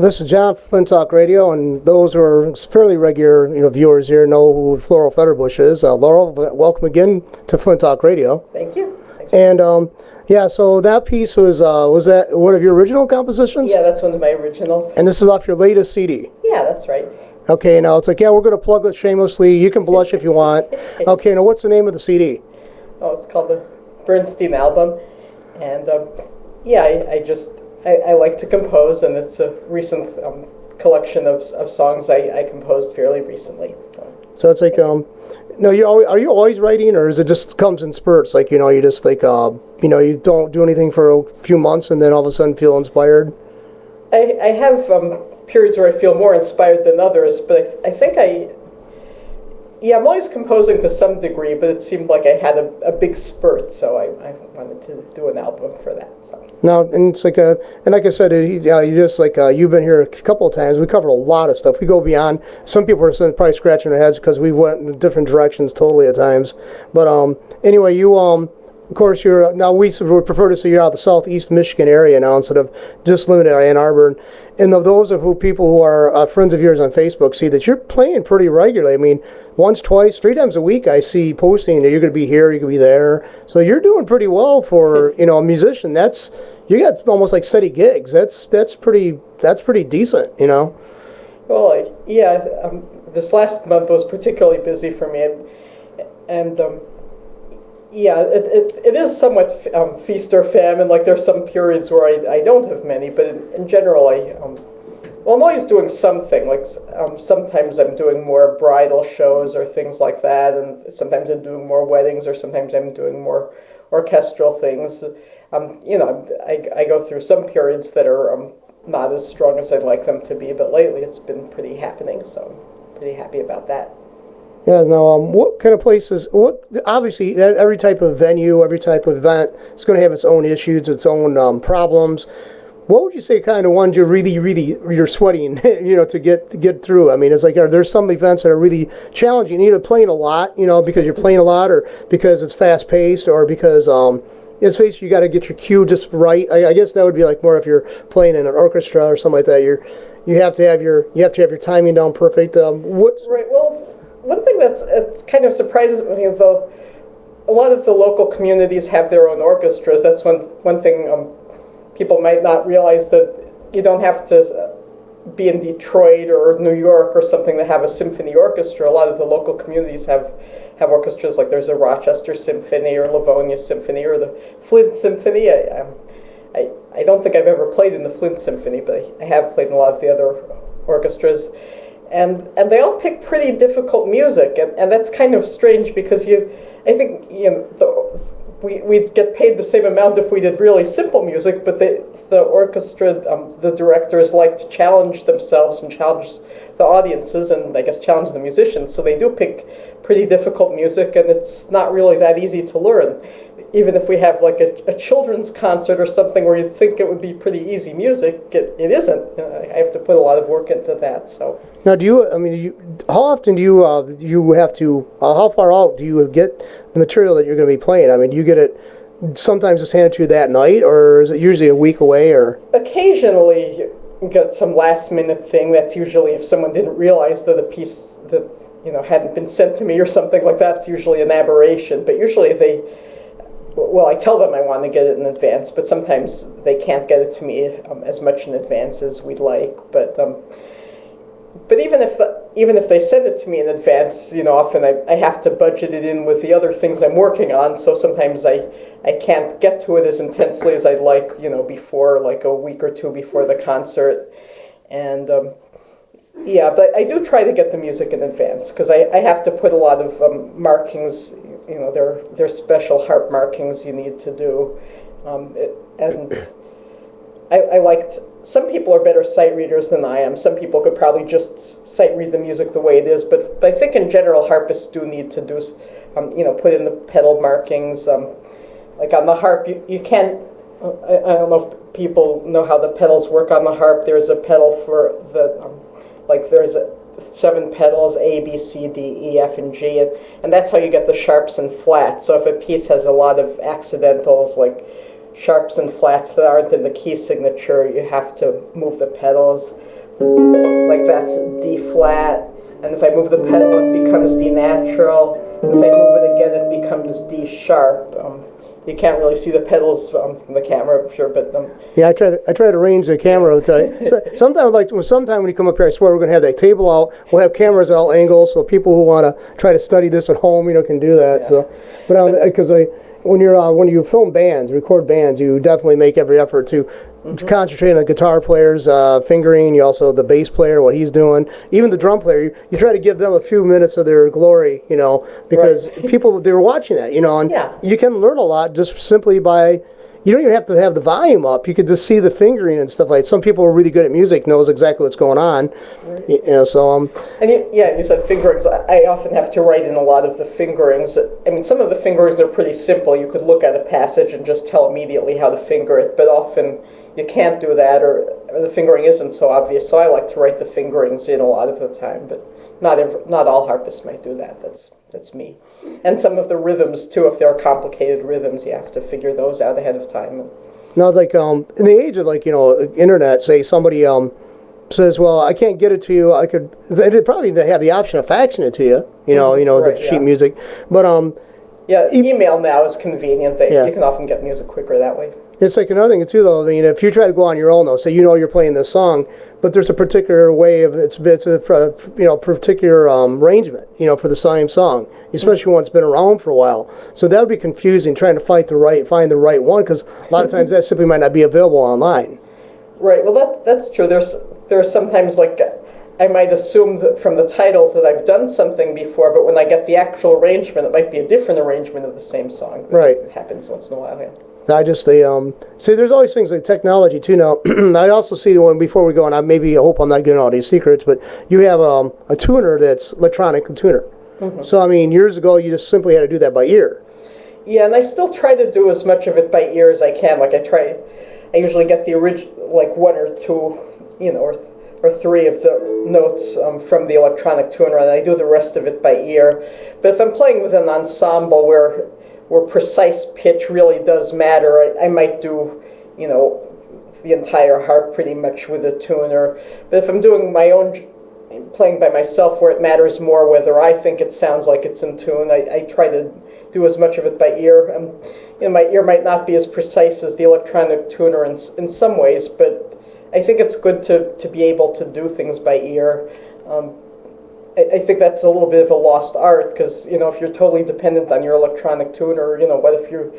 This is John from Flint Talk Radio, and those who are fairly regular viewers here know who Laurel Federbush is. Laurel, welcome again to Flint Talk Radio. Thank you. And yeah, so that piece was that one of your original compositions? Yeah, that's one of my originals. And this is off your latest CD? Yeah, that's right. Okay, now it's like, yeah, we're going to plug it shamelessly. You can blush if you want. Okay, now what's the name of the CD? Oh, it's called the Bernstein Album. And yeah, I like to compose, and it's a recent collection of songs I composed fairly recently. So it's like, no, are you always writing, or is it just comes in spurts? Like, you just like, you don't do anything for a few months and then all of a sudden feel inspired? I have periods where I feel more inspired than others, but I think I'm always composing to some degree, but it seemed like I had a big spurt, so I wanted to do an album for that. So. No, and it's like and like I said, you just like you've been here a couple of times. We covered a lot of stuff. We go beyond. Some people are probably scratching their heads because we went in different directions totally at times. But anyway, you of course you're now we would prefer to see you out of the southeast Michigan area now instead of just limited to Ann Arbor. And those of people who are friends of yours on Facebook see that you're playing pretty regularly. I mean, once, twice, 3 times a week I see posting that you're going to be here, you could be there. So you're doing pretty well for a musician. You got almost like steady gigs. That's pretty decent, Well, yeah, this last month was particularly busy for me, and yeah, it is somewhat feast or famine. Like there's some periods where I don't have many, but in general I'm always doing something. Like sometimes I'm doing more bridal shows or things like that, and sometimes I'm doing more weddings, or sometimes I'm doing more orchestral things. I go through some periods that are not as strong as I'd like them to be, but lately it's been pretty happening, so I'm pretty happy about that. Yeah. Now, what kind of places? Obviously, every type of venue, every type of event is going to have its own issues, its own problems. What would you say kind of ones you're sweating, to get through? I mean, it's like, are there some events that are really challenging, either playing a lot, because you're playing a lot, or because it's fast paced, or because let's face it, you got to get your cue just right. I guess that would be like more if you're playing in an orchestra or something like that. You have to have your timing down perfect. Right. Well, one thing it's kind of surprises me, though, a lot of the local communities have their own orchestras. That's one thing people might not realize, that you don't have to be in Detroit or New York or something to have a symphony orchestra. A lot of the local communities have orchestras, like there's a Rochester Symphony or Livonia Symphony or the Flint Symphony. I don't think I've ever played in the Flint Symphony, but I have played in a lot of the other orchestras. And they all pick pretty difficult music, and that's kind of strange because I think we'd get paid the same amount if we did really simple music, but the orchestra, the directors like to challenge themselves and challenge the audiences, and I guess challenge the musicians, so they do pick pretty difficult music, and it's not really that easy to learn. Even if we have like a children's concert or something where you'd think it would be pretty easy music, it isn't. I have to put a lot of work into that. So now, how often do you have to? How far out do you get the material that you're going to be playing? I mean, do you get it sometimes it's handed to you that night, or is it usually a week away? Or occasionally you get some last minute thing. That's usually if someone didn't realize that a piece that hadn't been sent to me or something like that. It's usually an aberration. But usually I tell them I want to get it in advance, but sometimes they can't get it to me as much in advance as we'd like. But even if they send it to me in advance, often I have to budget it in with the other things I'm working on. So sometimes I can't get to it as intensely as I'd like, before, like a week or two before the concert. And yeah, but I do try to get the music in advance because I have to put a lot of markings. There are special harp markings you need to do, and I liked. Some people are better sight readers than I am. Some people could probably just sight read the music the way it is, but I think in general harpists do need to do, put in the pedal markings. Like on the harp, you can't. I don't know if people know how the pedals work on the harp. There's a pedal for there's 7 pedals, A, B, C, D, E, F, and G, and that's how you get the sharps and flats. So if a piece has a lot of accidentals, like sharps and flats that aren't in the key signature, you have to move the pedals. like that's D flat, and if I move the pedal, it becomes D natural, and if I move it again, it becomes D sharp. You can't really see the pedals from the camera, I'm sure, but yeah, I try to arrange the camera. Sometime when you come up here, I swear we're going to have that table out. We'll have cameras at all angles, so people who want to try to study this at home, can do that. Yeah. So, but because when you film bands, record bands, you definitely make every effort to concentrate on the guitar player's fingering. You also the bass player, what he's doing, even the drum player. You try to give them a few minutes of their glory, because people they were watching that, and you can learn a lot just simply by. You don't even have to have the volume up. You could just see the fingering and stuff like that. Some people are really good at music, knows exactly what's going on. Right. So and you said fingerings. I often have to write in a lot of the fingerings. I mean, some of the fingerings are pretty simple. You could look at a passage and just tell immediately how to finger it, but often you can't do that, or the fingering isn't so obvious. So I like to write the fingerings in a lot of the time, but not all harpists might do that. That's me. And some of the rhythms too. If there are complicated rhythms, you have to figure those out ahead of time. Now, like in the age of internet, say somebody says, "Well, I can't get it to you. I could." They'd probably have the option of faxing it to you. The sheet music, but email now is convenient. You can often get music quicker that way. It's like another thing too, though. I mean, if you try to go on your own, though, say you're playing this song, but there's a particular way of it's a particular arrangement, for the same song, especially when it's been around for a while. So that would be confusing trying to find the right one, because a lot of times that simply might not be available online. Right. Well, that's true. There's sometimes I might assume that from the title that I've done something before, but when I get the actual arrangement, it might be a different arrangement of the same song. Right. It happens once in a while. Yeah. I just see. There's always things like technology too. Now, I also see the one before we go on. I hope I'm not giving all these secrets, but you have a tuner that's electronic tuner. Mm-hmm. So I mean, years ago you just simply had to do that by ear. Yeah, and I still try to do as much of it by ear as I can. I usually get the original, one or two, or three of the notes from the electronic tuner, and I do the rest of it by ear. But if I'm playing with an ensemble where precise pitch really does matter, I might do, the entire harp pretty much with a tuner. But if I'm doing my own, playing by myself, where it matters more whether I think it sounds like it's in tune, I try to do as much of it by ear. My ear might not be as precise as the electronic tuner in some ways, but I think it's good to be able to do things by ear. I think that's a little bit of a lost art, because if you're totally dependent on your electronic tuner, what if you're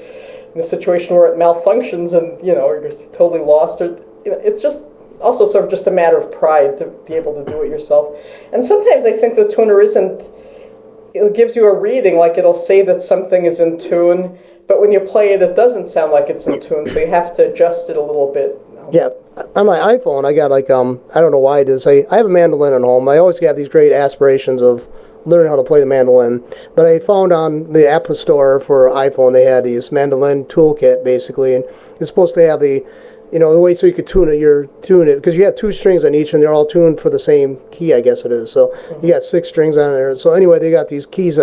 in a situation where it malfunctions and you're totally lost? Or it's just also sort of just a matter of pride to be able to do it yourself. And sometimes I think the tuner it gives you a reading, like it'll say that something is in tune, but when you play it, it doesn't sound like it's in tune, so you have to adjust it a little bit. Yeah, on my iPhone, I got I don't know why it is. I have a mandolin at home. I always have these great aspirations of learning how to play the mandolin. But I found on the Apple Store for iPhone, they had these mandolin toolkit, basically, and it's supposed to have the way so you could tune it, because you have two strings on each, and they're all tuned for the same key, I guess it is. So you got 6 strings on there. So anyway, they got these keys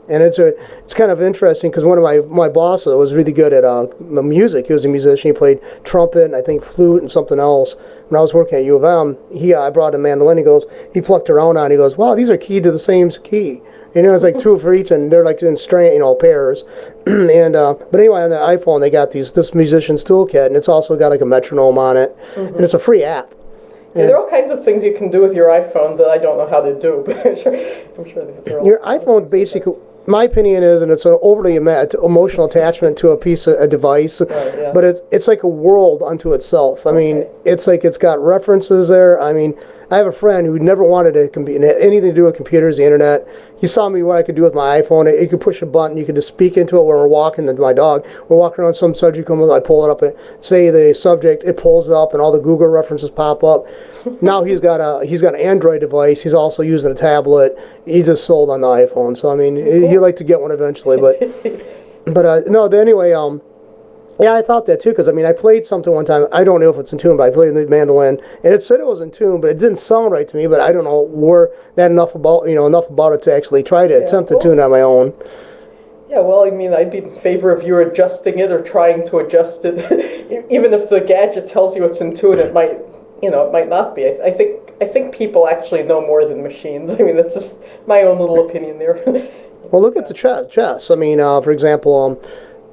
and it's kind of interesting, because one of my bosses was really good at music. He was a musician. He played trumpet and I think flute and something else. When I was working at U of M, I brought a mandolin. He plucked around on. He goes, "Wow, these are keyed to the same key." It's like 2 for each, and they're like in pairs. And but anyway, on the iPhone they got this musician's toolkit, and it's also got a metronome on it, and it's a free app. Yeah, there are all kinds of things you can do with your iPhone that I don't know how to do, but I'm sure your iPhone basically, my opinion is, and it's an overly emotional attachment to a device, right, yeah. But it's like a world unto itself. I mean, it's like it's got references there. I mean, I have a friend who never wanted to anything to do with computers, the internet. He saw me what I could do with my iPhone. You could push a button, you could just speak into it when we're walking. My dog, we're walking around some subject, I pull it up, say the subject, it pulls it up, and all the Google references pop up. Now he's got an Android device. He's also using a tablet. He just sold on the iPhone. So I mean, he'd like to get one eventually, but no. Anyway, yeah, I thought that too, because I mean, I played something one time. I don't know if it's in tune, but I played the mandolin, and it said it was in tune, but it didn't sound right to me. But I don't know enough about it to actually try to attempt to tune on my own. Yeah, well, I mean, I'd be in favor of you adjusting it or trying to adjust it, even if the gadget tells you it's in tune. It might not be. I I think people actually know more than machines. I mean, that's just my own little opinion there. Well, look at the chess. I mean, for example,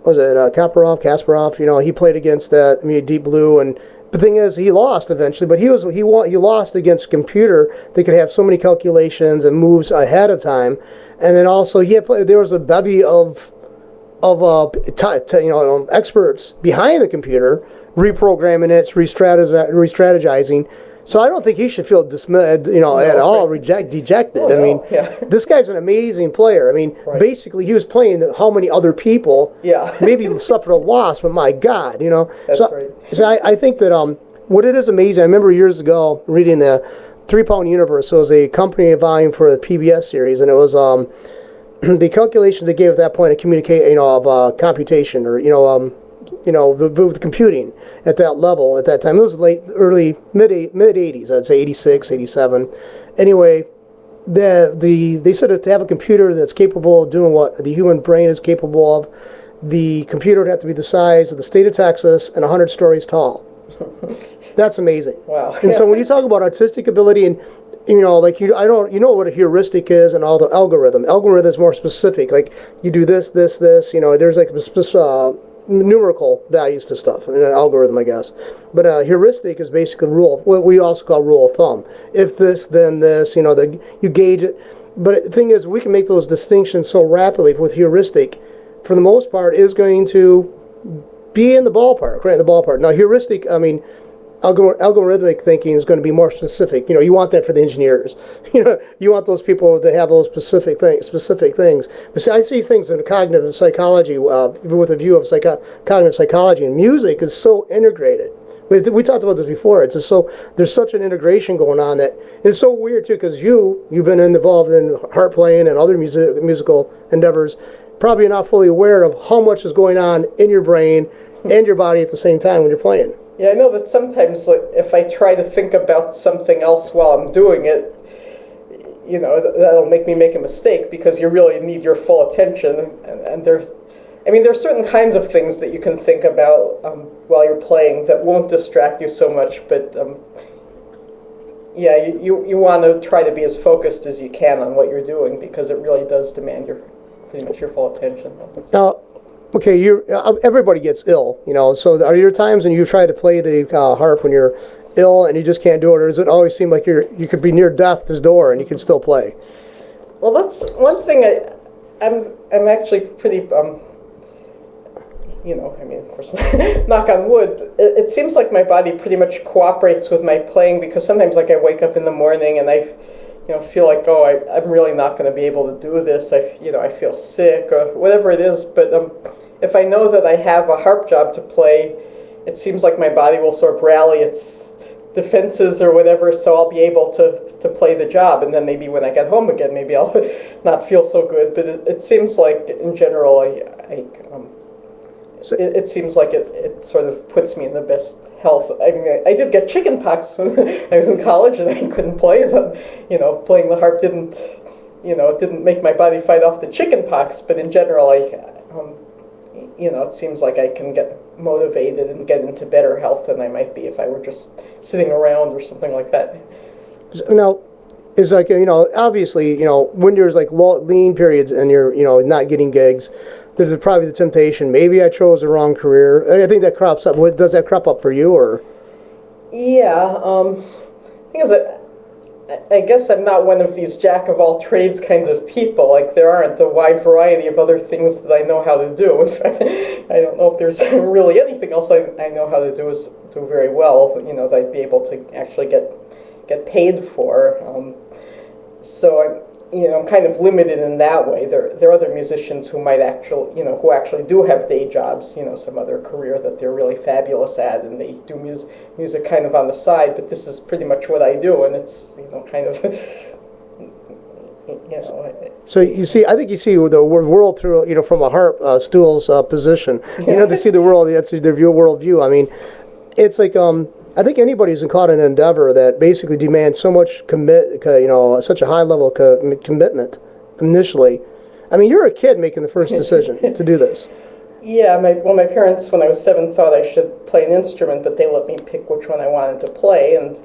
was it Kasparov? You know, he played against that. I mean, Deep Blue, and the thing is, he lost eventually. But he lost against a computer that could have so many calculations and moves ahead of time, and then also there was a bevy of experts behind the computer reprogramming it, re-strategizing. So I don't think he should feel dismayed, at all, dejected. Oh, I mean, yeah. this guy's an amazing player. I mean, Right. basically, he was playing how many other people Yeah. maybe suffered a loss, but my God, That's so, right. So I think that what it is amazing. I remember years ago reading the 3-Pound Universe. So it was a company volume for the PBS series, and it was the calculations they gave at that point of computation, or with computing at that level at that time. It was early mid 80s. I'd say 86, 87. Anyway, they said that to have a computer that's capable of doing what the human brain is capable of, the computer would have to be the size of the state of Texas and 100 stories tall. That's amazing. Wow. And so when you talk about artistic ability and what a heuristic is and all the algorithm. Algorithm is more specific. Like you do this. There's like numerical values to stuff in an algorithm, I guess. But heuristic is basically what we also call rule of thumb. If this, then this. You gauge it. But the thing is, we can make those distinctions so rapidly with heuristic. For the most part, is going to be in the ballpark, right in the ballpark. Now, heuristic, I mean, algorithmic thinking is going to be more specific. You want that for the engineers. You want those people to have those specific things. But see, I see things in cognitive psychology with a view of cognitive psychology, and music is so integrated. We talked about this before. It's just there's such an integration going on that it's so weird too, because you've been involved in harp playing and other musical endeavors. Probably not fully aware of how much is going on in your brain and your body at the same time when you're playing. Yeah, I know that sometimes, like, if I try to think about something else while I'm doing it, that'll make me make a mistake, because you really need your full attention. And there's certain kinds of things that you can think about while you're playing that won't distract you so much. But you want to try to be as focused as you can on what you're doing, because it really does demand pretty much your full attention. Now, okay, everybody gets ill, So are there times when you try to play the harp when you're ill and you just can't do it, or does it always seem like you could be near death's door and you can still play? Well, that's one thing. I'm actually pretty of course, knock on wood. It seems like my body pretty much cooperates with my playing, because sometimes, like, I wake up in the morning and I feel like, I'm really not going to be able to do this. I feel sick or whatever it is. But if I know that I have a harp job to play, it seems like my body will sort of rally its defenses or whatever, so I'll be able to play the job. And then maybe when I get home again, maybe I'll not feel so good. But it seems like, in general, it seems like it sort of puts me in the best health. I mean, I did get chicken pox when I was in college, and I couldn't play. So, playing the harp didn't make my body fight off the chicken pox. But in general, it seems like I can get motivated and get into better health than I might be if I were just sitting around or something like that. Now, it's like, obviously, when there's like lean periods and you're, not getting gigs, there's probably the temptation, maybe I chose the wrong career. I think that crops up. Does that crop up for you, or? Yeah, thing is, I guess I'm not one of these jack-of-all-trades kinds of people. Like, there aren't a wide variety of other things that I know how to do. In fact, I don't know if there's really anything else I know how to do very well, that I'd be able to actually get paid for. So I'm kind of limited in that way. There are other musicians who might who actually do have day jobs, some other career that they're really fabulous at, and they do music kind of on the side. But this is pretty much what I do, and it's kind of So I think you see the world through from a harp stool's position. They see the world. That's their worldview. I mean, it's like I think anybody's caught in an endeavor that basically demands so much such a high level of commitment initially. I mean, you're a kid making the first decision to do this. Yeah, my parents, when I was 7, thought I should play an instrument, but they let me pick which one I wanted to play, and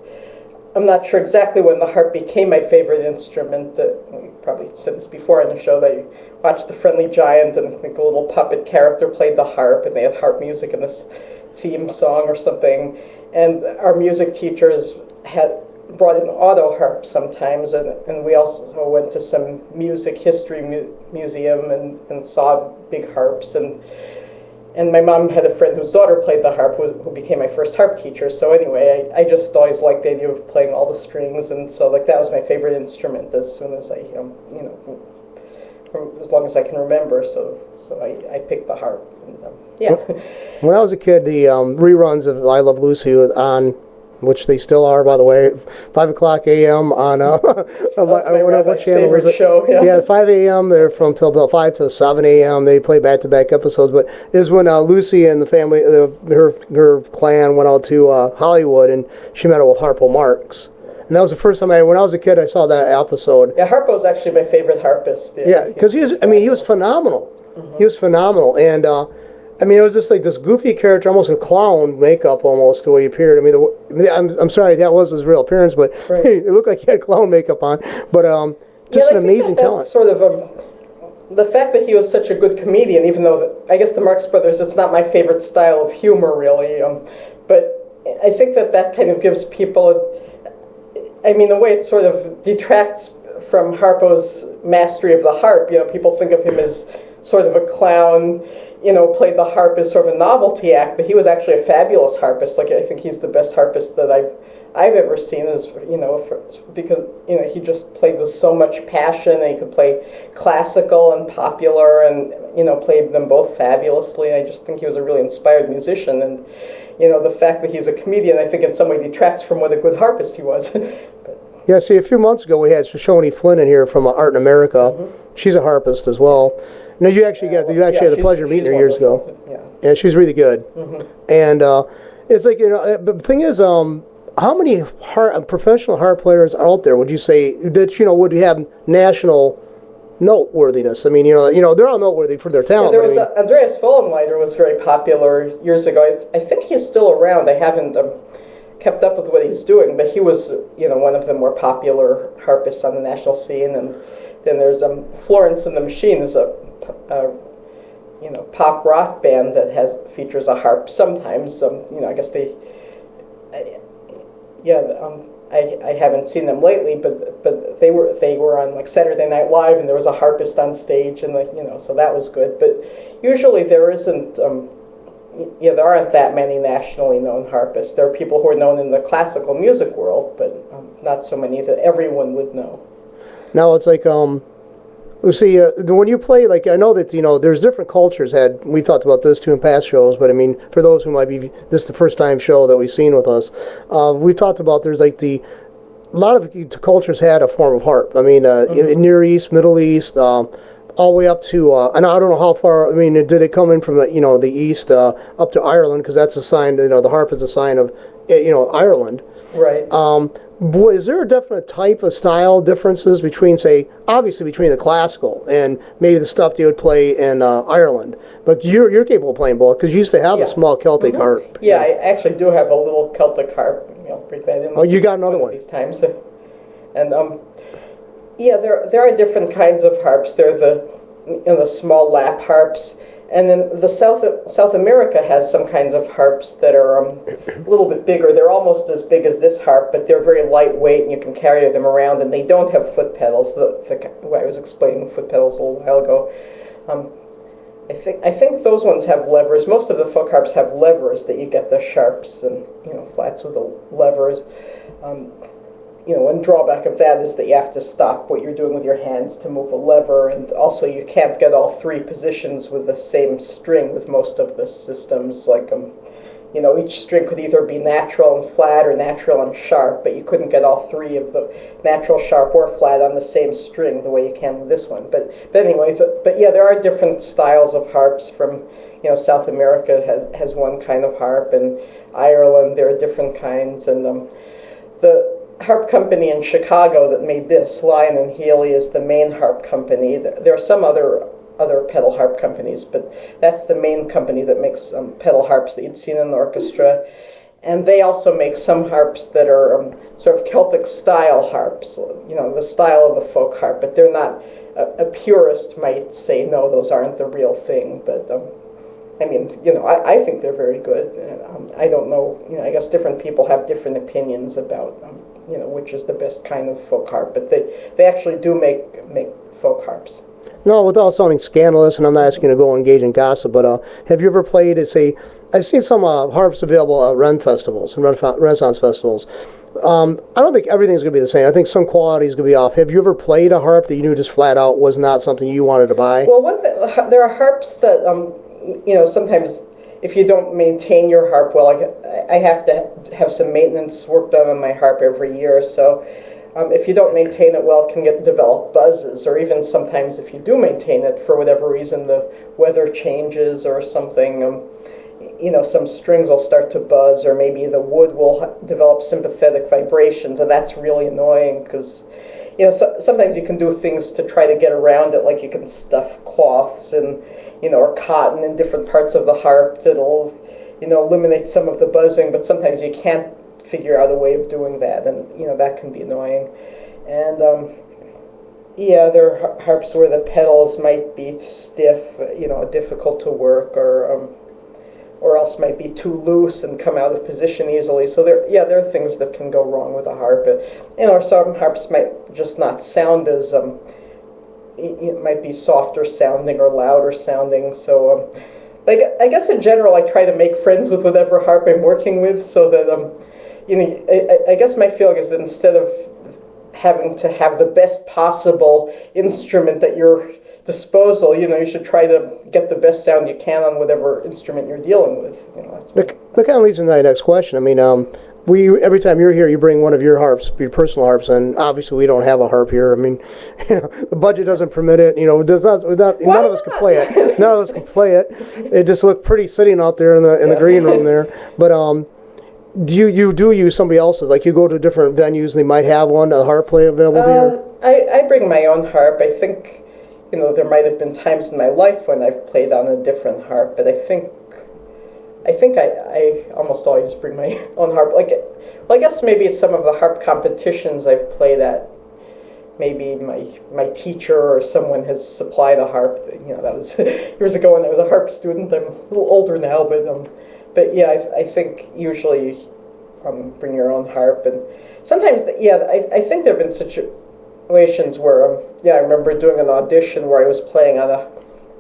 I'm not sure exactly when the harp became my favorite instrument. That we probably said this before on the show. That I watched The Friendly Giant, and I think a little puppet character played the harp, and they had harp music in this theme song or something. And our music teachers had brought in auto harps sometimes, and we also went to some music history museum and saw big harps. And my mom had a friend whose daughter played the harp, who became my first harp teacher. So anyway, I just always liked the idea of playing all the strings, and so like that was my favorite instrument as soon as I, as long as I can remember. So I picked the harp. And, yeah. When I was a kid, the reruns of I Love Lucy was on, which they still are, by the way, 5 o'clock a.m. on what channel was it? Show, yeah, 5 a.m. They're from till about 5 to 7 a.m. They play back-to-back episodes. But it was when Lucy and the family, her clan, went out to Hollywood, and she met up with Harpo Marx. And that was the first time when I was a kid, I saw that episode. Yeah, Harpo's actually my favorite harpist. Yeah, because he was phenomenal. Mm-hmm. He was phenomenal, and it was just like this goofy character, almost a clown makeup, almost the way he appeared. I'm sorry, that was his real appearance, but right. It looked like he had clown makeup on. But just an amazing talent. Sort of the fact that he was such a good comedian, even though I guess the Marx Brothers, it's not my favorite style of humor, really. But I think that kind of gives people. The way it sort of detracts from Harpo's mastery of the harp. People think of him as sort of a clown, played the harp as sort of a novelty act, but he was actually a fabulous harpist. Like, I think he's the best harpist that I've ever seen, because he just played with so much passion, and he could play classical and popular, and played them both fabulously. I just think he was a really inspired musician, and the fact that he's a comedian, I think in some way detracts from what a good harpist he was. Yeah, see, a few months ago we had Shoshone Flint in here from Art in America. Mm-hmm. She's a harpist as well. No, you actually had the pleasure of meeting her years ago. Yeah, she's really good. Mm-hmm. And it's like, the thing is, how many professional harp players out there would you say that would have national noteworthiness? They're all noteworthy for their talent. Yeah, there was Andreas Vollenweider was very popular years ago. I think he's still around. I haven't kept up with what he's doing, but he was one of the more popular harpists on the national scene. And then there's Florence and the Machine is a pop rock band that features a harp sometimes. I guess I haven't seen them lately, but they were on like Saturday Night Live, and there was a harpist on stage, and so that was good. But usually there isn't. There aren't that many nationally known harpists. There are people who are known in the classical music world, but not so many that everyone would know. Now it's like, see, when you play, like, I know that, there's different cultures we talked about this too in past shows, but for those who might be, this is the first time show that we've seen with us, we've talked about there's like a lot of cultures had a form of harp. Mm-hmm. Near East, Middle East, all the way up to, and I don't know how far, did it come in from, the East up to Ireland, because that's a sign, the harp is a sign of, Ireland. Right. Is there a definite type of style differences between, say, obviously between the classical and maybe the stuff they would play in Ireland? But you're capable of playing both, because you used to have a small Celtic mm-hmm. harp. Yeah, I actually do have a little Celtic harp. I'll bring that in. Oh, you got another one. These times. And there are different kinds of harps. There are the small lap harps, and then the South America has some kinds of harps that are a little bit bigger. They're almost as big as this harp, but they're very lightweight, and you can carry them around. And they don't have foot pedals. I was explaining foot pedals a little while ago. I think those ones have levers. Most of the folk harps have levers that you get the sharps and flats with the levers. One drawback of that is that you have to stop what you're doing with your hands to move a lever, and also you can't get all three positions with the same string with most of the systems. Like, each string could either be natural and flat or natural and sharp, but you couldn't get all three of the natural, sharp, or flat on the same string the way you can with this one. But anyway, there are different styles of harps. From South America has one kind of harp, and Ireland there are different kinds, and the harp company in Chicago that made this, Lyon and Healy, is the main harp company. There are some other pedal harp companies, but that's the main company that makes pedal harps that you'd seen in the orchestra. and they also make some harps that are sort of Celtic style harps, the style of a folk harp, but they're not. A purist might say, no, those aren't the real thing, but I mean, I think they're very good. I don't know, I guess different people have different opinions about, which is the best kind of folk harp, but they actually do make folk harps. No, without sounding scandalous, and I'm not asking you to go engage in gossip, but have you ever played, I've seen some harps available at Ren festivals and Renaissance festivals. I don't think everything's going to be the same. I think some quality is going to be off. Have you ever played a harp that you knew just flat out was not something you wanted to buy? Well, there are harps that, sometimes if you don't maintain your harp well, I have to have some maintenance work done on my harp every year. So if you don't maintain it well, it can develop buzzes, or even sometimes if you do maintain it, for whatever reason, the weather changes or something, some strings will start to buzz, or maybe the wood will develop sympathetic vibrations, and that's really annoying because, sometimes you can do things to try to get around it, like you can stuff cloths and, or cotton in different parts of the harp that'll, eliminate some of the buzzing, but sometimes you can't figure out a way of doing that, and, that can be annoying. And, there are harps where the pedals might be stiff, difficult to work, or else might be too loose and come out of position easily. So there are things that can go wrong with a harp. Or some harps might just not sound as, it might be softer sounding or louder sounding. So I guess in general I try to make friends with whatever harp I'm working with, so that, I guess my feeling is that instead of having to have the best possible instrument at your disposal, you should try to get the best sound you can on whatever instrument you're dealing with. That kind of leads into my next question. I mean, every time you're here, you bring one of your harps, your personal harps, and obviously we don't have a harp here. I mean, the budget doesn't permit it. Does not. None of us can play it. None of us can play it. It just looked pretty sitting out there in the green room there. But do you use somebody else's? Like you go to different venues and they might have a harp play available to you? I bring my own harp. I think. There might have been times in my life when I've played on a different harp, but I think I almost always bring my own harp. I guess maybe some of the harp competitions I've played at, maybe my teacher or someone has supplied a harp. That was years ago when I was a harp student. I'm a little older now, but yeah, I think usually bring your own harp, and sometimes I think there have been situations where I remember doing an audition where I was playing on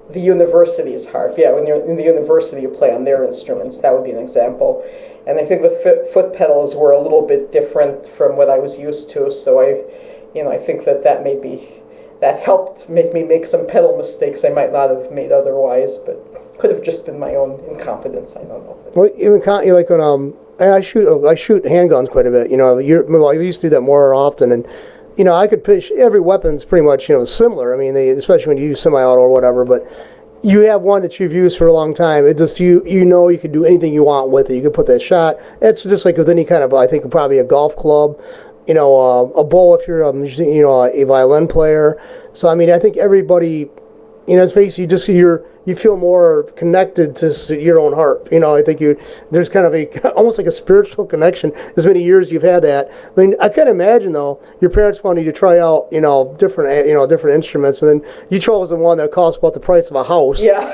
the university's harp. When you're in the university, you play on their instruments. That would be an example. And I think the foot pedals were a little bit different from what I was used to. So I think that helped make me make some pedal mistakes I might not have made otherwise, but could have just been my own incompetence. I don't know. Well, even like when I shoot handguns quite a bit. I used to do that more often, and I could pitch every weapon's pretty much, similar. I mean, especially when you use semi-auto or whatever, but you have one that you've used for a long time. It just, you can do anything you want with it. You can put that shot. It's just like with any kind of, I think probably a golf club, a bow if you're, a violin player. So, I mean, I think everybody, let's face it, you feel more connected to your own harp. I think there's kind of almost like a spiritual connection. As many years you've had that. I mean, I can't imagine though. Your parents wanted you to try out, different instruments, and then you chose the one that cost about the price of a house. Yeah.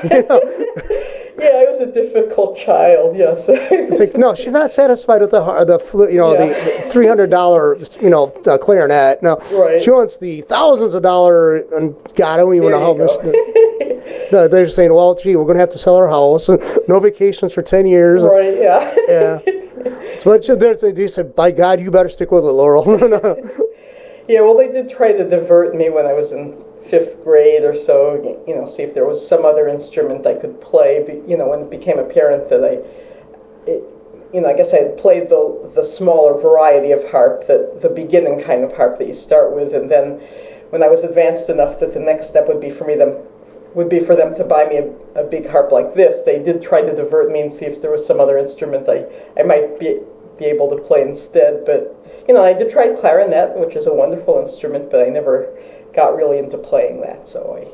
Yeah, I was a difficult child. Yes. It's like no, she's not satisfied with the $300 clarinet. No, right. She wants the thousands of dollars, and God, I don't even know how much. No, they're saying, well, gee, we're going to have to sell our house, and no vacations for 10 years. Right, yeah. Yeah. So they said, by God, you better stick with it, Laurel. Yeah, well, they did try to divert me when I was in 5th grade or so, see if there was some other instrument I could play, when it became apparent that I guess I had played the smaller variety of harp, the beginning kind of harp that you start with, and then when I was advanced enough that the next step would be for them to buy me a big harp like this, they did try to divert me and see if there was some other instrument I might be be able to play instead. But I did try clarinet, which is a wonderful instrument, but I never got really into playing that. So I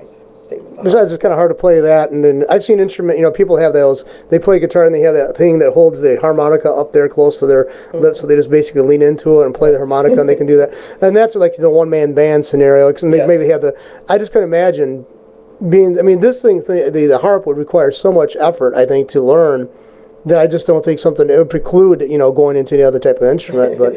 stayed with the harp. Besides, it's kind of hard to play that. And then I've seen people have those. They play guitar and they have that thing that holds the harmonica up there close to their lips, so they just basically lean into it and play the harmonica, and they can do that. And that's like the one-man band scenario. Maybe have the. I just couldn't imagine this thing, the harp would require so much effort, I think, to learn, that I just don't think something, it would preclude, going into any other type of instrument. But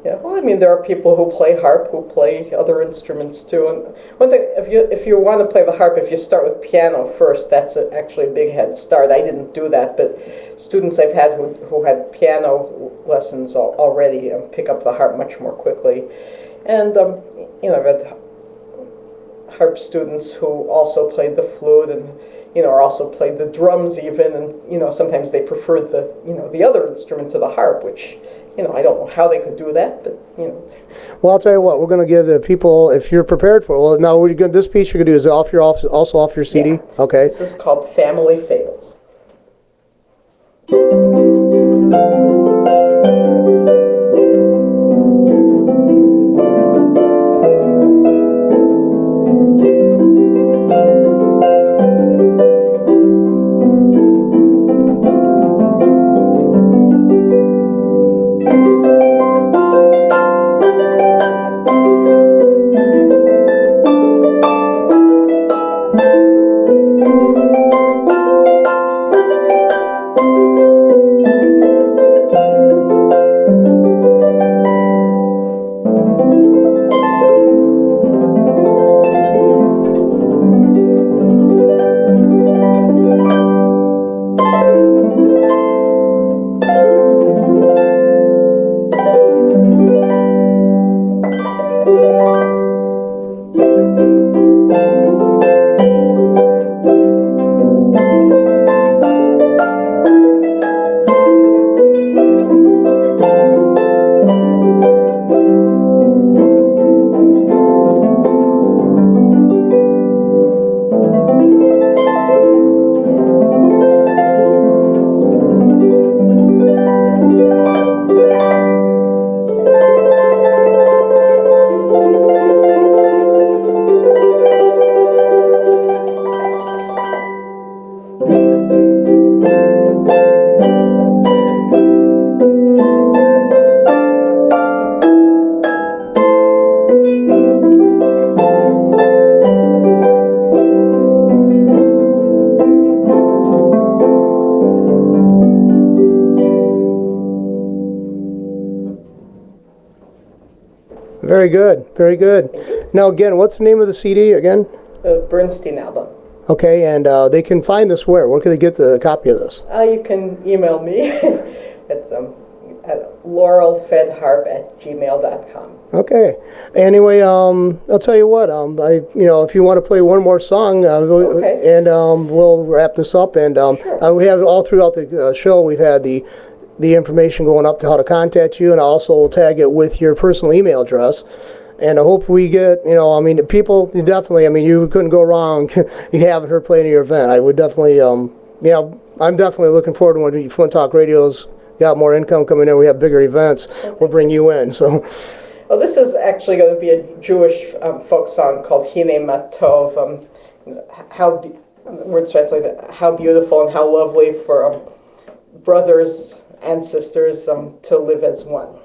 yeah, well, there are people who play harp who play other instruments too. And one thing, if you want to play the harp, if you start with piano first, that's actually a big head start. I didn't do that, but students I've had who had piano lessons already pick up the harp much more quickly. And I've had harp students who also played the flute and or also played the drums even, and sometimes they preferred the other instrument to the harp, which I don't know how they could do that, but Well, I'll tell you what, we're going to give the people, if you're prepared for it. Well, now this piece you're going to do is also off your CD. Yeah. Okay. This is called Family Fables. Very good, very good. Now, again, what's the name of the CD again? The Bernstein album. Okay, and they can find this where? Where can they get the copy of this? You can email me. It's at laurelfedharp@gmail.com. Okay. Anyway, I'll tell you what. If you want to play one more song, Okay. and we'll wrap this up. And Sure. we have all throughout the show, we've had the information going up to how to contact you, and also we'll tag it with your personal email address. And I hope we get, people, you definitely, you couldn't go wrong having her play in your event. I would definitely, I'm definitely looking forward to when Flint Talk Radio's got more income coming in, we have bigger events, we'll bring you in. So, well, this is actually going to be a Jewish folk song called Hine Matov. Words translated, how beautiful and how lovely for brothers and sisters to live as one.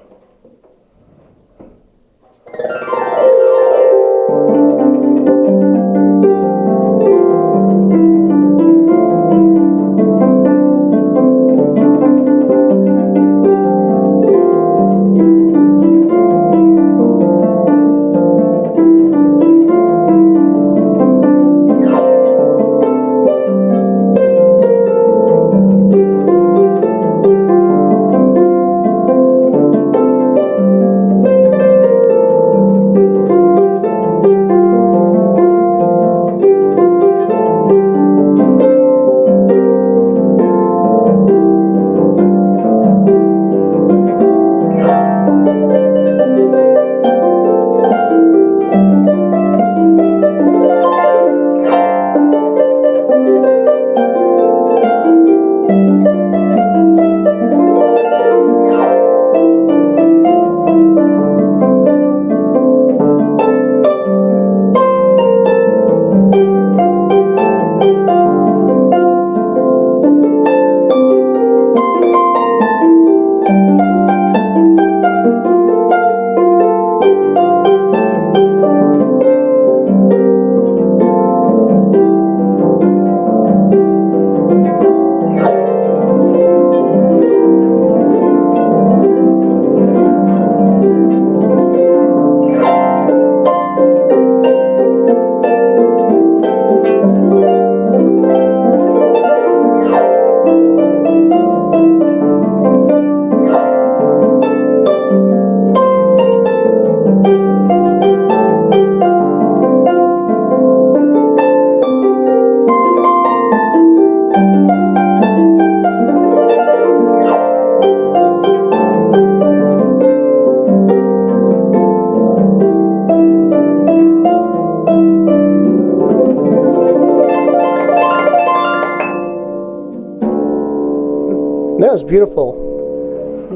Yeah, it's beautiful.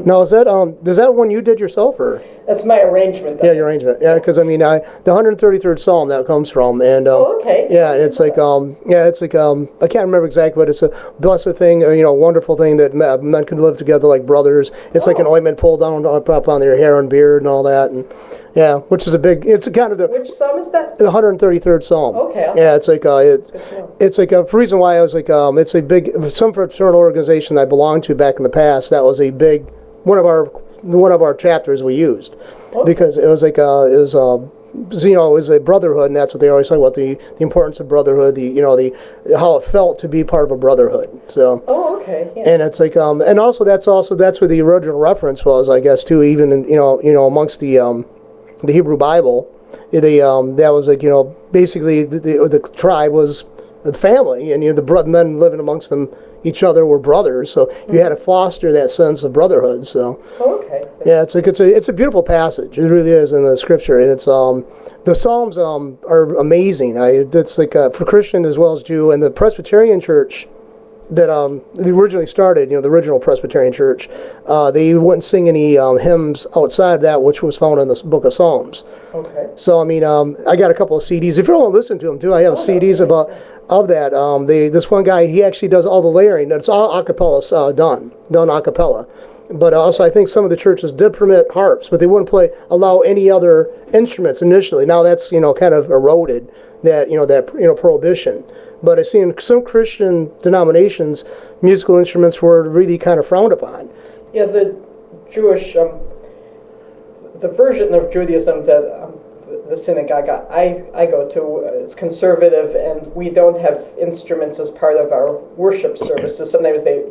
Now, is that one you did yourself, or? That's my arrangement. Yeah, your arrangement. Yeah, because I mean, the 133rd Psalm that comes from, and Okay. yeah, and it's like I can't remember exactly, but it's a blessed thing, wonderful thing that men can live together like brothers. It's like an ointment pulled down on their hair and beard and all that, and yeah, which is it's kind of Which psalm is that? the 133rd Psalm. Okay. Yeah, it's like it's like a reason why I was like it's a big some fraternal organization I belonged to back in the past. That was a big one of our chapters we used because it was like it was a brotherhood, and that's what they always talk about, the importance of brotherhood, the how it felt to be part of a brotherhood. So okay, yeah. and it's like and also that's where the original reference was, I guess, too, even in, amongst the Hebrew Bible. That was like, basically the tribe was a family, and the men living amongst them each other were brothers, so you had to foster that sense of brotherhood. So okay. yeah, it's a beautiful passage. It really is in the scripture, and it's the Psalms are amazing. It's like for Christian as well as Jew, and the Presbyterian Church that they originally started, the original Presbyterian Church, they wouldn't sing any hymns outside of that, which was found in the Book of Psalms. Okay. So I mean, I got a couple of CDs. If you want to listen to them too, I have CDs of that. This one guy, he actually does all the layering. It's all a cappella done a cappella. But also, I think some of the churches did permit harps, but they wouldn't allow any other instruments initially. Now that's kind of eroded that prohibition. But I see in some Christian denominations, musical instruments were really kind of frowned upon. Yeah, the Jewish, the version of Judaism that the synagogue I go to is conservative, and we don't have instruments as part of our worship services. Sometimes they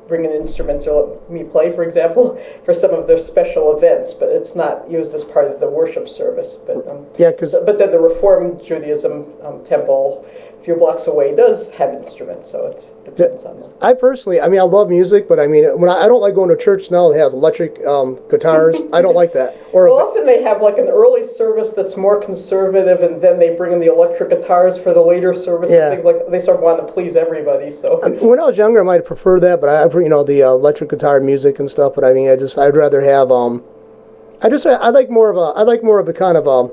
bring in instruments or let me play, for example, for some of their special events, but it's not used as part of the worship service. But but then the Reformed Judaism temple a few blocks away does have instruments, so it depends on them. I personally, I love music, but I don't like going to church now that has electric guitars. I don't like that. Often they have like an early service that's more conservative, and then they bring in the electric guitars for the later service and things like that. They sort of want to please everybody. So when I was younger, I might prefer that, but the electric guitar music and stuff. But I'd rather have I like more of a kind of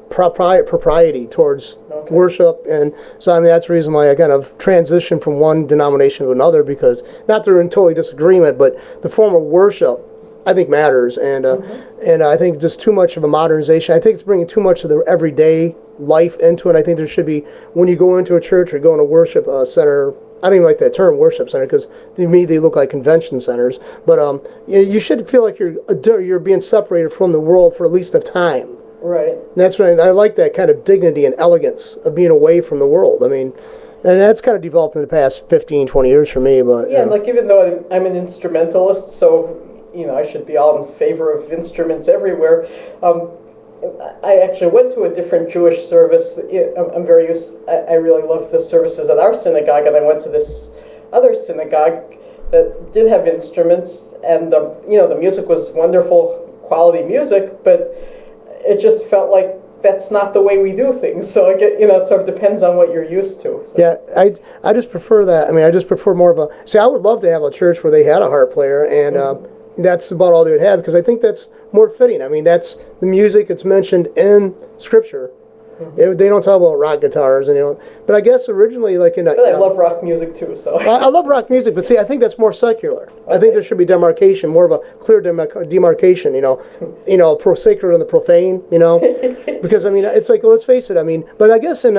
propriety towards worship, and so that's the reason why I kind of transitioned from one denomination to another, because not that they're in totally disagreement, but the form of worship I think matters, and I think just too much of a modernization. I think it's bringing too much of the everyday life into it. I think there should be, when you go into a church or go in a worship center, I don't even like that term, worship center, because to me they look like convention centers. But you should feel like you're being separated from the world for at least a time. Right. And that's what I like, that kind of dignity and elegance of being away from the world. And that's kind of developed in the past 15, 20 years for me. But yeah, like even though I'm an instrumentalist, so I should be all in favor of instruments everywhere. I actually went to a different Jewish service. I really love the services at our synagogue, and I went to this other synagogue that did have instruments, and the music was wonderful quality music, but it just felt like that's not the way we do things. So it sort of depends on what you're used to. So. Yeah, I just prefer that. I just prefer more of a. See, I would love to have a church where they had a harp player, and that's about all they would have, because I think that's more fitting. That's the music that's mentioned in Scripture. They don't talk about rock guitars, but I guess originally, like in. But I love rock music too, so. I love rock music, but see, I think that's more secular. Okay. I think there should be demarcation, more of a clear demarcation. Pro sacred and the profane. Because it's like, let's face it. But I guess I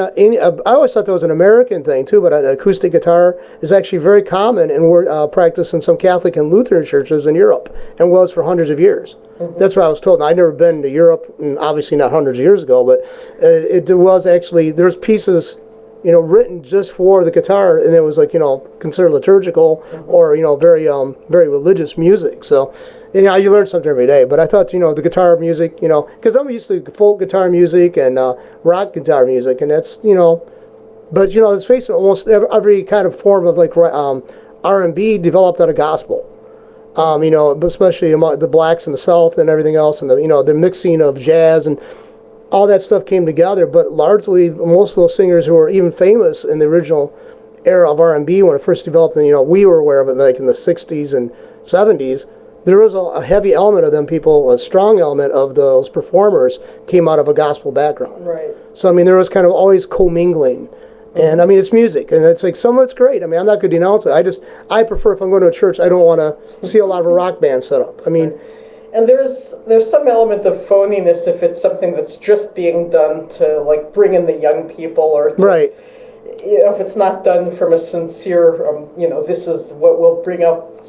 always thought that was an American thing too. But an acoustic guitar is actually very common and practiced in some Catholic and Lutheran churches in Europe, and was for hundreds of years. That's what I was told. And I'd never been to Europe, and obviously not hundreds of years ago, but it was actually, there's pieces, written just for the guitar, and it was like, considered liturgical or, very very religious music. So, you learn something every day. But I thought, the guitar music, because I'm used to folk guitar music and rock guitar music, and that's, but, let's face it, almost every kind of form of like R&B developed out of gospel. But especially among the blacks in the South and everything else, and the mixing of jazz and all that stuff came together. But largely, most of those singers who were even famous in the original era of R&B when it first developed, and we were aware of it like in the 60s and 70s. There was a heavy element of them people, a strong element of those performers came out of a gospel background. Right. So I mean, there was kind of always commingling. And I mean, it's music, and it's like some of it's great. I mean, I'm not going to denounce it. I prefer if I'm going to a church, I don't want to see a lot of a rock band set up. I mean, and there's some element of phoniness if it's something that's just being done to like bring in the young people, or to, right. If it's not done from a sincere, this is what will bring up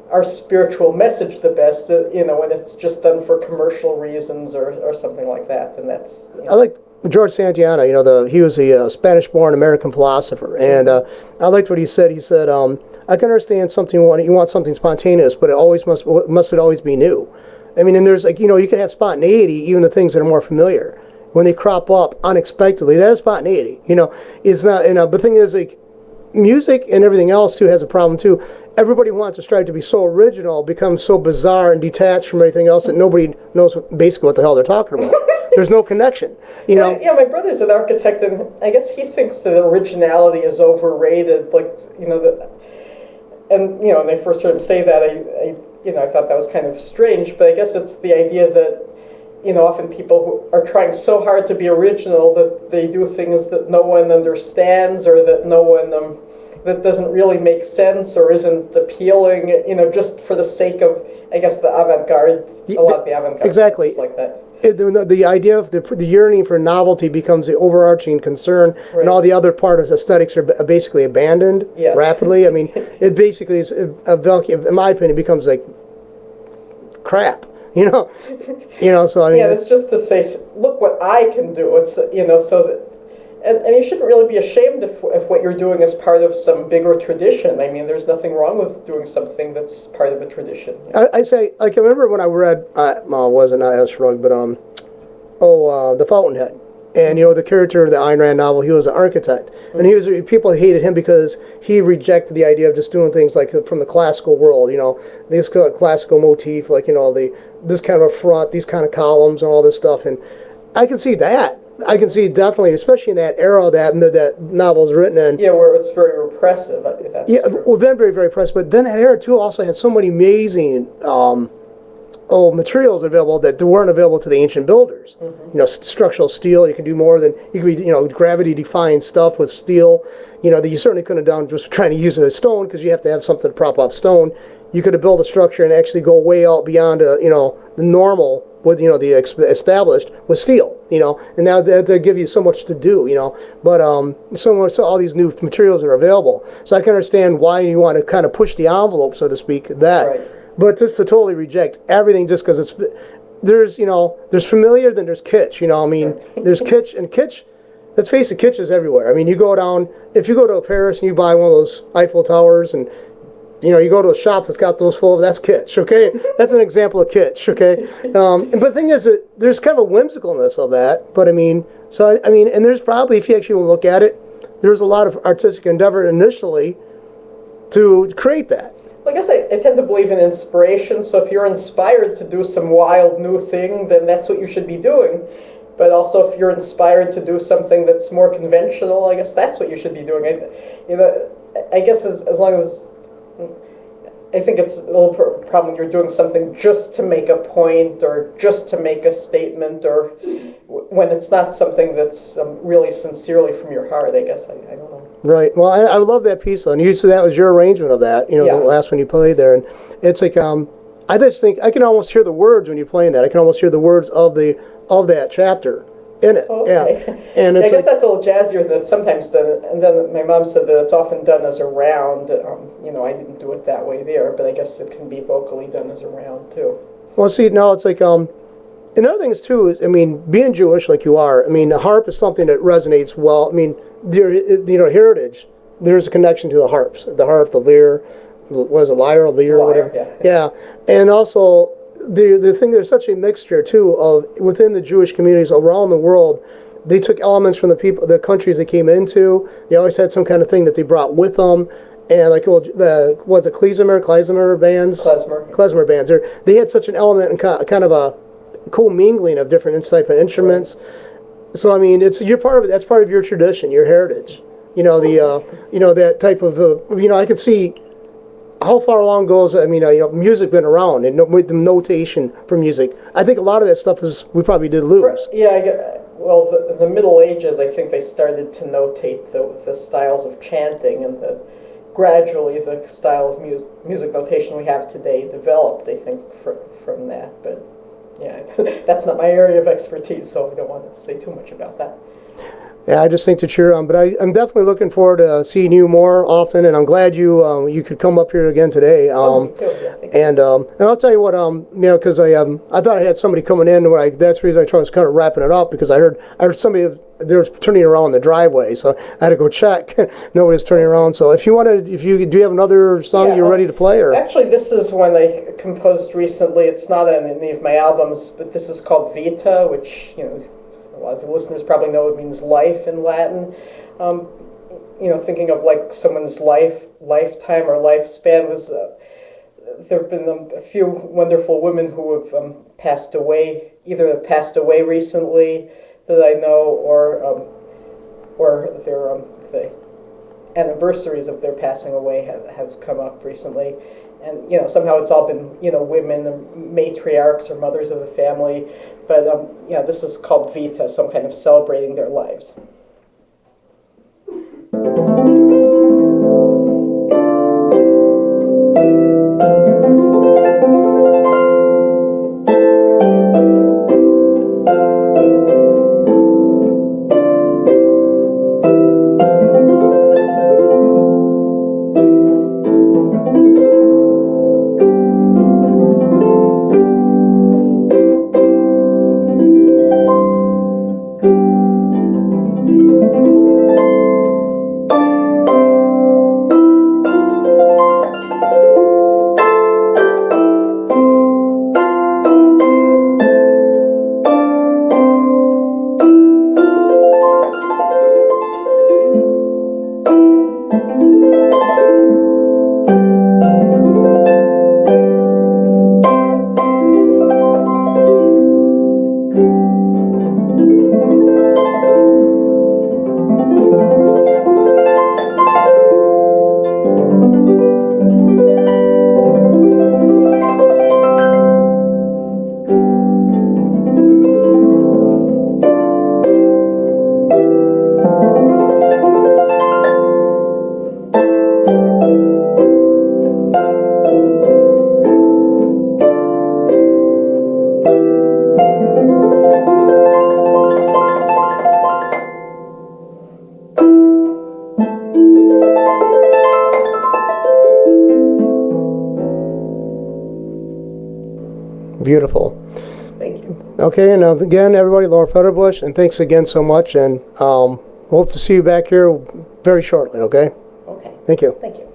our spiritual message the best. When it's just done for commercial reasons or something like that, then that's. I like George Santayana, he was a Spanish-born American philosopher, and I liked what he said. He said, "I can understand something you want something spontaneous, but it always must it always be new." I mean, and there's you can have spontaneity even to things that are more familiar when they crop up unexpectedly. That is spontaneity. It's not. But the thing is, like, music and everything else too has a problem too. Everybody wants to strive to be so original, becomes so bizarre and detached from everything else that nobody knows basically what the hell they're talking about. There's no connection, Yeah, my brother's an architect, and I guess he thinks that originality is overrated. Like, and when they first heard him say that, I thought that was kind of strange. But I guess it's the idea that, often people who are trying so hard to be original that they do things that no one understands, or that no one that doesn't really make sense or isn't appealing. Just for the sake of, I guess, the avant-garde. A lot of the avant-garde exactly is like that. The idea of the yearning for novelty becomes the overarching concern, right. And all the other part of aesthetics are basically abandoned rapidly. I mean, it basically is, in my opinion, becomes like crap. So I mean, it's just to say, look what I can do. It's so that. And you shouldn't really be ashamed if what you're doing is part of some bigger tradition. I mean, there's nothing wrong with doing something that's part of a tradition. I say, like, I remember when I read, wasn't I.S. Rugg, but The Fountainhead. And, the character of the Ayn Rand novel, he was an architect. Mm-hmm. And people hated him because he rejected the idea of just doing things like from the classical world, this classical motif, like, this kind of a front, these kind of columns and all this stuff. And I can see that. I can see definitely, especially in that era that novel's written in. Yeah, where it's very repressive. That's true. Well, then very, very repressive. But then that era, too, also had so many amazing materials available that weren't available to the ancient builders. Mm-hmm. Structural steel, you can do more than, you could be, gravity-defying stuff with steel, that you certainly couldn't have done just trying to use a stone, because you have to have something to prop up stone. You could have built a structure and actually go way out beyond, the normal with, the established with steel, and now they give you so much to do, but so all these new materials are available. So I can understand why you want to kind of push the envelope, so to speak, that. Right. But just to totally reject everything just because there's familiar, then there's kitsch, I mean, there's kitsch, and kitsch, let's face it, kitsch is everywhere. I mean, if you go to Paris and you buy one of those Eiffel Towers, and you go to a shop that's got those full of, that's kitsch, okay? That's an example of kitsch, okay? But the thing is that there's kind of a whimsicalness of that, but I mean, and there's probably, if you actually look at it, there's a lot of artistic endeavor initially to create that. Well, I guess I tend to believe in inspiration, so if you're inspired to do some wild new thing, then that's what you should be doing. But also, if you're inspired to do something that's more conventional, I guess that's what you should be doing. I guess as long as, I think it's a little problem when you're doing something just to make a point or just to make a statement, or when it's not something that's really sincerely from your heart, I guess. I don't know. Right. Well, I love that piece, and you said that was your arrangement of that, the last one you played there. And it's like, I just think I can almost hear the words when you're playing that. I can almost hear the words of that chapter in it. Okay. Yeah. And it's I guess that's a little jazzier than sometimes done. And then my mom said that it's often done as a round. I didn't do it that way there, but I guess it can be vocally done as a round too. Well, see, now it's like, another thing is too is, I mean, being Jewish like you are, I mean, the harp is something that resonates well. I mean, heritage, there's a connection to the harps, the harp, the lyre, was it lyre, whatever. Yeah. And also the thing, there's such a mixture too of within the Jewish communities around the world. They took elements from the countries they came into. They always had some kind of thing that they brought with them. And like klezmer bands? Klezmer bands. They had such an element and kind of a commingling of different type of instruments. So I mean, you're part of it. That's part of your tradition, your heritage. you know, that type of, I could see how far along goes. I mean, music been around and with the notation for music. I think a lot of that stuff we probably did lose. Yeah, well, the Middle Ages, I think they started to notate the styles of chanting, and gradually the style of music notation we have today developed, I think, from that. But yeah, that's not my area of expertise, so I don't want to say too much about that. Yeah, I just think to cheer on, but I'm definitely looking forward to seeing you more often, and I'm glad you could come up here again today. Me too, yeah, thank you. And I'll tell you what, because I thought I had somebody coming in, that's the reason I was kind of wrapping it up, because I heard somebody they were turning around the driveway, so I had to go check. Nobody's turning around. So do you have another song you're ready to play, or? Actually, this is one I composed recently. It's not on any of my albums, but this is called Vita, which a lot of the listeners probably know it means life in Latin. Thinking of like someone's lifetime or lifespan was. There have been a few wonderful women who have passed away. Either have passed away recently that I know, or the anniversaries of their passing away have come up recently. And somehow it's all been women, matriarchs or mothers of the family. But this is called Vita, some kind of celebrating their lives. Beautiful. Thank you. Okay, and again, everybody, Laurel Federbush, and thanks again so much, and hope to see you back here very shortly, okay? Okay. Thank you. Thank you.